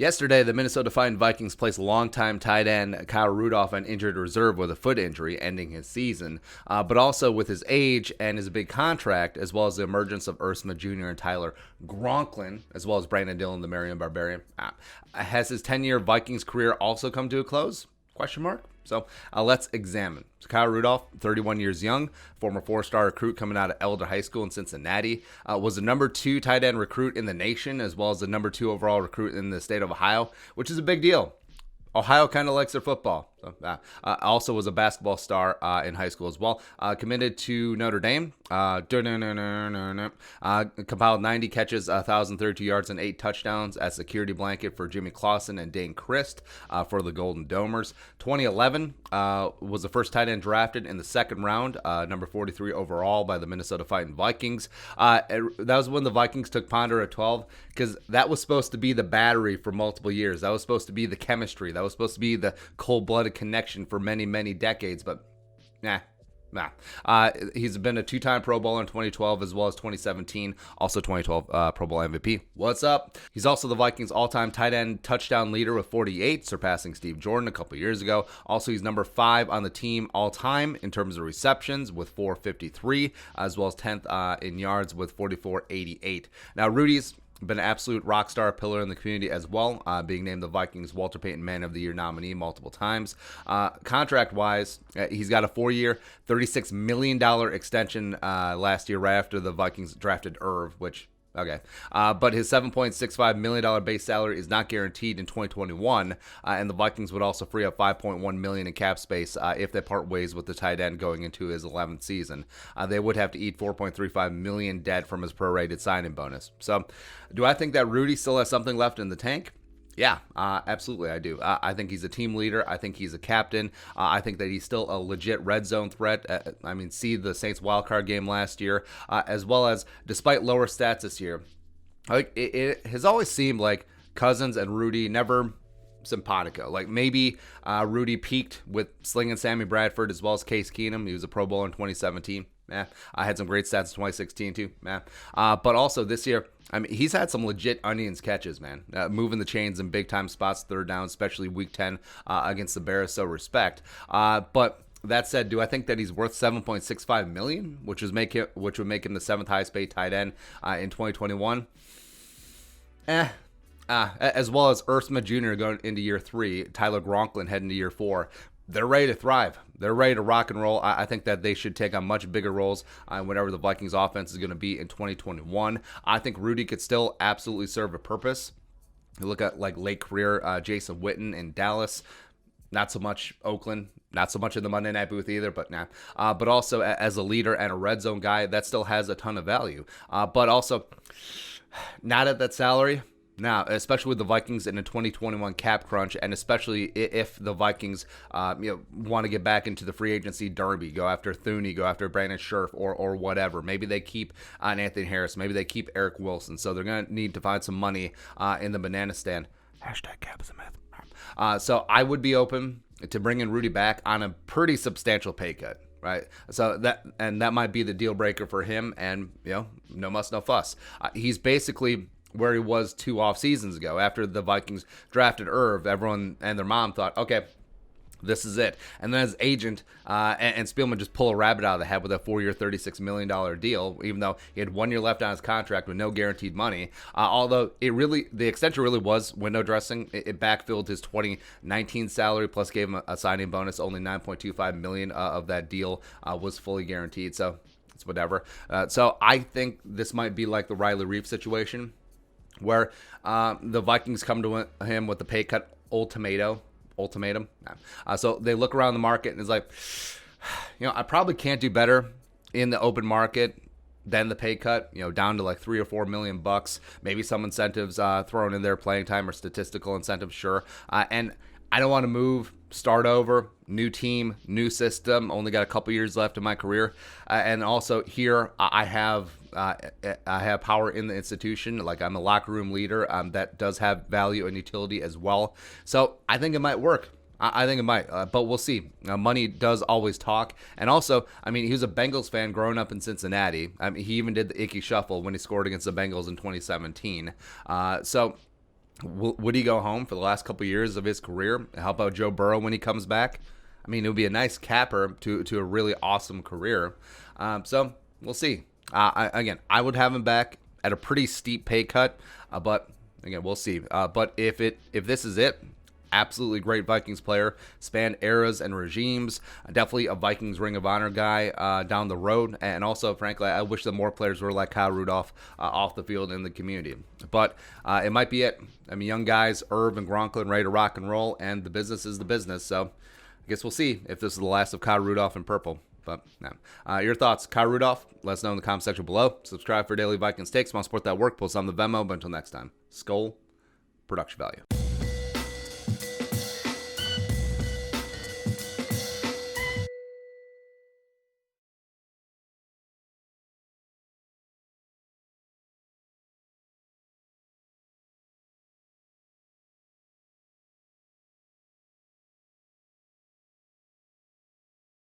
Yesterday, the Minnesota Vikings placed longtime tight end Kyle Rudolph on injured reserve with a foot injury, ending his season. But also with his age and his big contract, as well as the emergence of Ursma Jr. and Tyler Conklin, as well as Brandon Dillon, the Marion Barbarian, has his 10-year Vikings career also come to a close? Question mark. So let's examine. So Kyle Rudolph, 31 years young, former four-star recruit coming out of Elder High School in Cincinnati, was the number 2 tight end recruit in the nation, as well as the number 2 overall recruit in the state of Ohio, which is a big deal. Ohio kind of likes their football. So, also was a basketball star in high school as well. Committed to Notre Dame. Compiled 90 catches, 1,032 yards, and 8 touchdowns as security blanket for Jimmy Clausen and Dane Christ for the Golden Domers. 2011 was the first tight end drafted in the second round, number 43 overall by the Minnesota Vikings. That was when the Vikings took Ponder at 12, because that was supposed to be the battery for multiple years. That was supposed to be the chemistry. That was supposed to be the cold-blooded connection for many, many decades, but nah. He's been a 2-time Pro Bowler in 2012 as well as 2017, also 2012 Pro Bowl MVP. What's up? He's also the Vikings all-time tight end touchdown leader with 48, surpassing Steve Jordan a couple years ago. Also, he's number 5 on the team all-time in terms of receptions with 453, as well as 10th in yards with 4488. Now, Rudy's been an absolute rock star pillar in the community as well, being named the Vikings Walter Payton Man of the Year nominee multiple times. Contract-wise, he's got a 4-year, $36 million extension last year right after the Vikings drafted Irv, which... Okay, but his $7.65 million base salary is not guaranteed in 2021, and the Vikings would also free up $5.1 million in cap space if they part ways with the tight end going into his 11th season. They would have to eat $4.35 million dead from his prorated signing bonus. So, do I think that Rudy still has something left in the tank? Yeah, absolutely I do. I think he's a team leader. I think he's a captain. I think that he's still a legit red zone threat. See the Saints wildcard game last year, as well as despite lower stats this year. It has always seemed like Cousins and Rudy never simpatico. Like maybe Rudy peaked with slinging Sammy Bradford as well as Case Keenum. He was a Pro Bowler in 2017. I had some great stats in 2016 too. But also this year, he's had some legit onions catches, man. Moving the chains in big time spots, third down, especially week 10 against the Bears. So respect. But that said, do I think that he's worth $7.65 million, which would make him the 7th highest paid tight end in 2021? As well as Ursma Jr. going into year 3, Tyler Conklin heading to year 4. They're ready to thrive. They're ready to rock and roll. I think that they should take on much bigger roles whenever the Vikings offense is going to be in 2021. I think Rudy could still absolutely serve a purpose. You look at like late career Jason Witten in Dallas. Not so much Oakland. Not so much in the Monday Night booth either, but nah. But also as a leader and a red zone guy, that still has a ton of value. But also not at that salary. Now, especially with the Vikings in a 2021 cap crunch, and especially if the Vikings want to get back into the free agency derby, go after Thuney, go after Brandon Scherf, or whatever. Maybe they keep Anthony Harris. Maybe they keep Eric Wilson. So they're going to need to find some money in the banana stand. #cap is a myth. So I would be open to bringing Rudy back on a pretty substantial pay cut. Right, so that might be the deal breaker for him, and no muss, no fuss. He's basically where he was 2 off seasons ago. After the Vikings drafted Irv, everyone and their mom thought, okay, this is it. And then his agent and Spielman just pull a rabbit out of the hat with a 4-year, $36 million deal, even though he had 1 year left on his contract with no guaranteed money. Although the extension really was window dressing. It backfilled his 2019 salary, plus gave him a signing bonus. Only $9.25 million of that deal was fully guaranteed. So it's whatever. So I think this might be like the Riley Reef situation, where the Vikings come to him with the pay cut ultimatum. So they look around the market and it's like, I probably can't do better in the open market than the pay cut, down to like $3 or $4 million bucks. Maybe some incentives thrown in there, playing time or statistical incentives, sure. And I don't want to start over, new team, new system. Only got a couple years left in my career, and also here I have power in the institution. Like I'm a locker room leader that does have value and utility as well. So I think it might work. I think it might, but we'll see. Money does always talk. And also, he was a Bengals fan growing up in Cincinnati. He even did the Icky Shuffle when he scored against the Bengals in 2017. So Would he go home for the last couple years of his career? How about Joe Burrow when he comes back? I mean, it would be a nice capper to a really awesome career. So we'll see. Again, I would have him back at a pretty steep pay cut, but again, we'll see. But if this is it, absolutely great Vikings player, spanned eras and regimes. Definitely a Vikings Ring of Honor guy down the road. And also, frankly, I wish that more players were like Kyle Rudolph off the field in the community. But it might be it. I mean, young guys, Irv and Conklin, ready to rock and roll, and the business is the business. So I guess we'll see if this is the last of Kyle Rudolph in purple. But no. Your thoughts, Kyle Rudolph? Let us know in the comment section below. Subscribe for daily Vikings takes. Want to support that work? Post on the Venmo. But until next time, Skull Production Value.